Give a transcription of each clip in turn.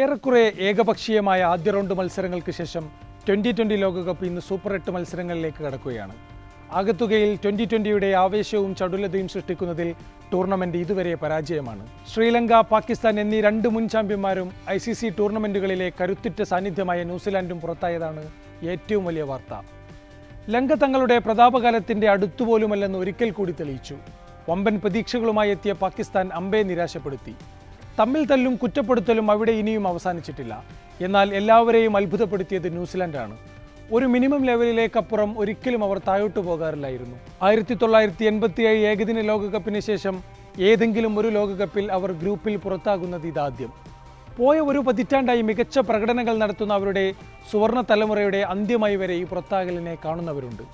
ഏറെക്കുറെ ഏകപക്ഷീയമായ ആദ്യ റൗണ്ട് മത്സരങ്ങൾക്ക് ശേഷം 2020 ലോകകപ്പ് ഇന്ന് സൂപ്പർ 8 മത്സരങ്ങളിലേക്ക് കടക്കുകയാണ്. ആകത്തുകയിൽ 2020യുടെ ആവേശവും ചടുലതയും സൃഷ്ടിക്കുന്നതിൽ ടൂർണമെന്റ് ഇതുവരെ പരാജയമാണ്. ശ്രീലങ്ക, പാകിസ്ഥാൻ എന്നീ രണ്ട് മുൻ ചാമ്പ്യന്മാരും ICC ടൂർണമെന്റുകളിലെ കരുത്തുറ്റ സാന്നിധ്യമായ ന്യൂസിലാൻഡും പുറത്തായതാണ് ഏറ്റവും വലിയ വാർത്ത. ലങ്ക തങ്ങളുടെ പ്രതാപകാലത്തിന്റെ അടുത്തുപോലുമല്ലെന്ന് ഒരിക്കൽ കൂടി തെളിയിച്ചു. വമ്പൻ പ്രതീക്ഷകളുമായി എത്തിയ പാകിസ്ഥാൻ അമ്പെ നിരാശപ്പെടുത്തി. തമ്മിൽ തല്ലും കുറ്റപ്പെടുത്തലും അവിടെ ഇനിയും അവസാനിച്ചിട്ടില്ല. എന്നാൽ എല്ലാവരെയും അത്ഭുതപ്പെടുത്തിയത് ന്യൂസിലാൻഡാണ്. ഒരു മിനിമം ലെവലിലേക്കപ്പുറം ഒരിക്കലും അവർ താഴോട്ട് പോകാറില്ലായിരുന്നു. 1987 ഏകദിന ലോകകപ്പിന് ശേഷം ഏതെങ്കിലും ഒരു ലോകകപ്പിൽ അവർ ഗ്രൂപ്പിൽ പുറത്താകുന്നത് ഇതാദ്യം. പോയ ഒരു പതിറ്റാണ്ടായി മികച്ച പ്രകടനങ്ങൾ നടത്തുന്ന അവരുടെ സുവർണ തലമുറയുടെ അന്ത്യമായി വരെ ഈ പുറത്താകലിനെ കാണുന്നവരുണ്ട്.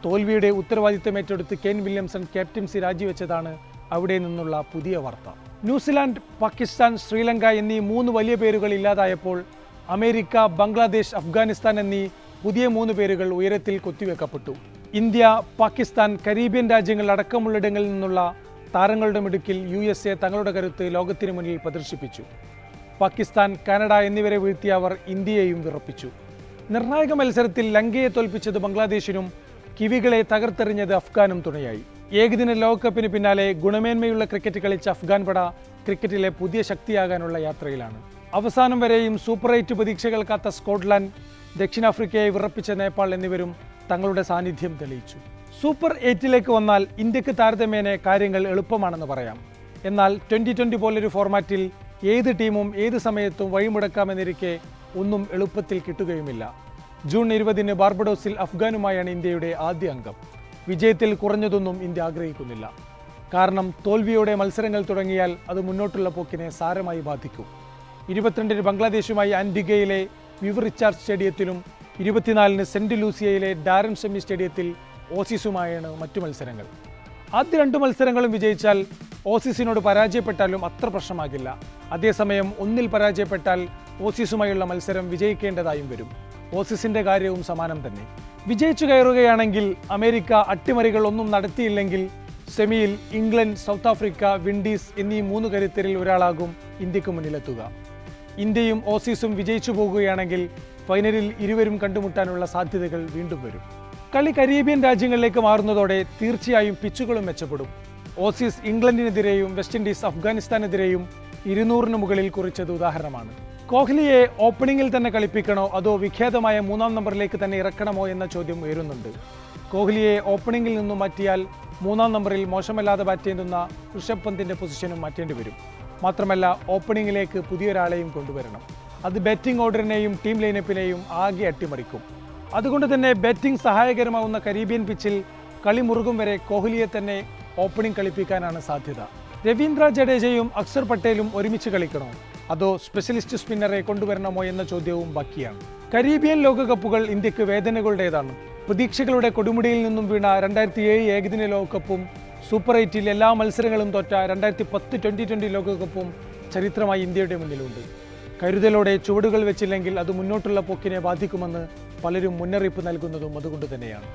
തോൽവിയുടെ ഉത്തരവാദിത്തം ഏറ്റെടുത്ത് കെൻ വില്യംസൺ ക്യാപ്റ്റൻസി രാജിവെച്ചതാണ് അവിടെ നിന്നുള്ള പുതിയ വാർത്ത. ന്യൂസിലാൻഡ്, പാകിസ്ഥാൻ, ശ്രീലങ്ക എന്നീ മൂന്ന് വലിയ പേരുകൾ ഇല്ലാതായപ്പോൾ അമേരിക്ക, ബംഗ്ലാദേശ്, അഫ്ഗാനിസ്ഥാൻ എന്നീ പുതിയ മൂന്ന് പേരുകൾ ഉയരത്തിൽ കൊത്തിവെക്കപ്പെട്ടു. ഇന്ത്യ, പാകിസ്ഥാൻ, കരീബിയൻ രാജ്യങ്ങൾ അടക്കമുള്ളിടങ്ങളിൽ നിന്നുള്ള താരങ്ങളുടെ മിടുക്കിൽ USA തങ്ങളുടെ കരുത്ത് ലോകത്തിനു മുന്നിൽ പ്രദർശിപ്പിച്ചു. പാകിസ്ഥാൻ, കാനഡ എന്നിവരെ വീഴ്ത്തിയ അവർ ഇന്ത്യയെയും വിറപ്പിച്ചു. നിർണായക മത്സരത്തിൽ ലങ്കയെ തോൽപ്പിച്ചത് ബംഗ്ലാദേശിനും കിവികളെ തകർത്തെറിഞ്ഞത് അഫ്ഗാനും തുണയായി. ഏകദിന ലോകകപ്പിന് പിന്നാലെ ഗുണമേന്മയുള്ള ക്രിക്കറ്റ് കളിച്ച അഫ്ഗാൻ പട ക്രിക്കറ്റിലെ പുതിയ ശക്തിയാകാനുള്ള യാത്രയിലാണ്. അവസാനം വരെയും സൂപ്പർ 8 പ്രതീക്ഷകൾ കാത്ത സ്കോട്ട്ലാൻഡ്, ദക്ഷിണാഫ്രിക്കയെ വിറപ്പിച്ച നേപ്പാൾ എന്നിവരും തങ്ങളുടെ സാന്നിധ്യം തെളിയിച്ചു. സൂപ്പർ 8ലേക്ക് വന്നാൽ ഇന്ത്യക്ക് താരതമ്യേന കാര്യങ്ങൾ എളുപ്പമാണെന്ന് പറയാം. എന്നാൽ 2020 പോലൊരു ഫോർമാറ്റിൽ ഏത് ടീമും ഏത് സമയത്തും വഴിമുടക്കാമെന്നിരിക്കെ ഒന്നും എളുപ്പത്തിൽ കിട്ടുകയുമില്ല. ജൂൺ 20 ബാർബഡോസിൽ അഫ്ഗാനുമായാണ് ഇന്ത്യയുടെ ആദ്യ അംഗം. വിജയത്തിൽ കുറഞ്ഞതൊന്നും ഇന്ത്യ ആഗ്രഹിക്കുന്നില്ല. കാരണം തോൽവിയോടെ മത്സരങ്ങൾ തുടങ്ങിയാൽ അത് മുന്നോട്ടുള്ള പോക്കിനെ സാരമായി ബാധിക്കും. 22 ബംഗ്ലാദേശുമായി ആന്റിഗയിലെ വിവ് റിച്ചാർഡ് സ്റ്റേഡിയത്തിലും 24 സെന്റ് ലൂസിയയിലെ ഡാരൻ ഷെമി സ്റ്റേഡിയത്തിൽ ഓസീസുമായാണ് മറ്റു മത്സരങ്ങൾ. ആദ്യ 2 മത്സരങ്ങളും വിജയിച്ചാൽ ഓസീസിനോട് പരാജയപ്പെട്ടാലും അത്ര പ്രശ്നമാകില്ല. അതേസമയം ഒന്നിൽ പരാജയപ്പെട്ടാൽ ഓസീസുമായുള്ള മത്സരം വിജയിക്കേണ്ടതായും വരും. ഓസീസിന്റെ കാര്യവും സമാനം തന്നെ. വിജയിച്ചു കയറുകയാണെങ്കിൽ അമേരിക്ക അട്ടിമറികൾ ഒന്നും നടത്തിയില്ലെങ്കിൽ സെമിയിൽ ഇംഗ്ലണ്ട്, സൗത്ത് ആഫ്രിക്ക, വിൻഡീസ് എന്നീ 3 കരുത്തരിൽ ഒരാളാകും ഇന്ത്യക്ക് മുന്നിലെത്തുക. ഇന്ത്യയും ഓസീസും വിജയിച്ചു പോകുകയാണെങ്കിൽ ഫൈനലിൽ ഇരുവരും കണ്ടുമുട്ടാനുള്ള സാധ്യതകൾ വീണ്ടും വരും. കളി കരീബിയൻ രാജ്യങ്ങളിലേക്ക് മാറുന്നതോടെ തീർച്ചയായും പിച്ചുകളും മെച്ചപ്പെടും. ഓസീസ് ഇംഗ്ലണ്ടിനെതിരെയും വെസ്റ്റ് ഇൻഡീസ് അഫ്ഗാനിസ്ഥാനെതിരെയും 200-ന് മുകളിൽ കുറിച്ചത് ഉദാഹരണമാണ്. കോഹ്ലിയെ ഓപ്പണിംഗിൽ തന്നെ കളിപ്പിക്കണോ അതോ വിഖ്യാതമായ 3-ാം നമ്പറിലേക്ക് തന്നെ ഇറക്കണമോ എന്ന ചോദ്യം ഉയരുന്നുണ്ട്. കോഹ്ലിയെ ഓപ്പണിംഗിൽ നിന്നും മാറ്റിയാൽ 3-ാം നമ്പറിൽ മോശമല്ലാതെ ബാറ്റ് ചെയ്യുന്ന ഋഷഭ് പന്തിന്റെ പൊസിഷനും മാറ്റേണ്ടി വരും. മാത്രമല്ല ഓപ്പണിംഗിലേക്ക് പുതിയൊരാളെയും കൊണ്ടുവരണം. അത് ബാറ്റിംഗ് ഓർഡറിനെയും ടീം ലൈനപ്പിനെയും ആകെ അട്ടിമറിക്കും. അതുകൊണ്ട് തന്നെ ബാറ്റിംഗ് സഹായകരമാവുന്ന കരീബിയൻ പിച്ചിൽ കളി മുറുകും വരെ കോഹ്ലിയെ തന്നെ ഓപ്പണിംഗ് കളിപ്പിക്കാനാണ് സാധ്യത. രവീന്ദ്ര ജഡേജയും അക്സർ പട്ടേലും ഒരുമിച്ച് കളിക്കണോ അതോ സ്പെഷ്യലിസ്റ്റ് സ്പിന്നറെ കൊണ്ടുവരണമോ എന്ന ചോദ്യവും ബാക്കിയാണ്. കരീബിയൻ ലോകകപ്പുകൾ ഇന്ത്യക്ക് വേദനകളുടേതാണ്. പ്രതീക്ഷകളുടെ കൊടുമുടിയിൽ നിന്നും വീണ 2007 ഏകദിന ലോകകപ്പും സൂപ്പർ 8 എല്ലാ മത്സരങ്ങളും തോറ്റ 2010 2020 ലോകകപ്പും ചരിത്രമായി ഇന്ത്യയുടെ മുന്നിലുണ്ട്. കരുതലോടെ ചുവടുകൾ വെച്ചില്ലെങ്കിൽ അത് മുന്നോട്ടുള്ള പോക്കിനെ ബാധിക്കുമെന്ന് പലരും മുന്നറിയിപ്പ് നൽകുന്നതും അതുകൊണ്ട് തന്നെയാണ്.